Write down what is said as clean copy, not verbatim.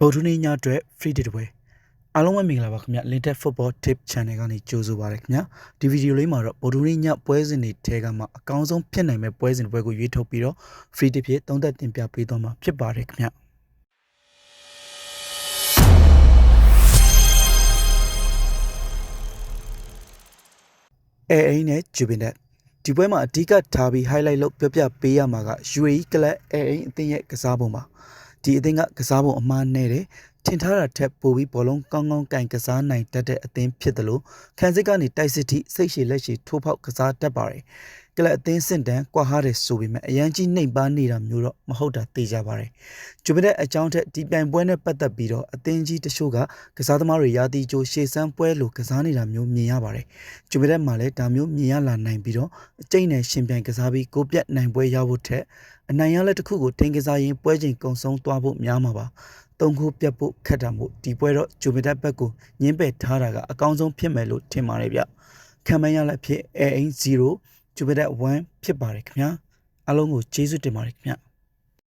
ဗုဒ္ဓနေ့ညအတွက် free date ပွဲအားလုံးပဲမင်္ဂလာပါခင်ဗျ Linted Football Tip Channel ကနေကြိုဆိုပါရခင်ဗျာဒီဗီဒီယိုလေးမှာတော့ဗုဒ္ဓနေ့ညပွဲစဉ်တွေထဲကမှအကောင်းဆုံးဖြစ်နိုင်မဲ့ပွဲစဉ်တစ်ပွဲကိုရွေးထုတ်ပြီးတော့ free tip ဖြစ်သုံးသက်တင်ပြပေးသွားမှာဖြစ်ပါတယ်ခင်ဗျာအိမ်နဲ့ဂျူဘင်တက်ဒီပွဲမှာအဓိကထားပြီး highlight လုပ်ပြပေးရမှာက UAE ကလပ်အိမ်အသင်းရဲ့ကစားပုံပါဒီအသင်းကကစားပုံအမှားနဲ့တယ်ထင်ထားတာထက်ပိုပြီးဘောလုံးကောင်းကောင်းကင်ကစားနိုင်တတ်တဲ့အသင်းဖြစ်တယ်လို့ခန်းစစ်ကနေတိုက်စစ်ထိစိတ်ရှည်လက်ရှည်ထိုးဖောက်ကစားတတ်ပါတယ်ကလပ်အသင်းစင်တန်းကွာဟားတယ်ဆိုပေမဲ့အရန်ကြီးနှိမ်ပါနေတာမျိုးတော့မဟုတ်တာသိကြပါတယ်ဂျူဘင်တက်အကြောင်းထက်ဒီပြိုင်ပွဲနဲ့ပတ်သက်ပြီးတော့အသင်းကြီးတချို့ကကစားသမားတွေရာသီကြိုရှေ့စမ်းပွဲလိုကစားနေတာမျိုးမြင်ရပါတယ်ဂျူဘင်တက်မှာလည်းဒါမျိုးမြင်ရလာနိုင်ပြီးတော့အကျိတ်နဲ့ရှင်ပြိုင်ကစားပြီးကိုပြတ်နိုင်ပွဲရဖို့ထက်အနိုင်ရလက်တစ်ခုကိုတင်ကစားရင်ပွဲချိန်ကုံဆုံးသွားဖို့များမှာပါသုံးခုပြတ်ဖို့ခက်တာမို့ဒီပွဲတော့ဂျူဘင်တက်ဘက်ကိုညင်းပယ်ထားတာကအကောင်းဆုံးဖြစ်မယ်လို့ထင်ပါတယ်ဗျခံမှန်းရလက်ဖြစ်အိမ်0ဂျူဘင်တက်1ဖြစ်ပါတယ်ခင်ဗျာအားလုံးကိုကျေးဇူးတင်ပါတယ်ခင်ဗျာ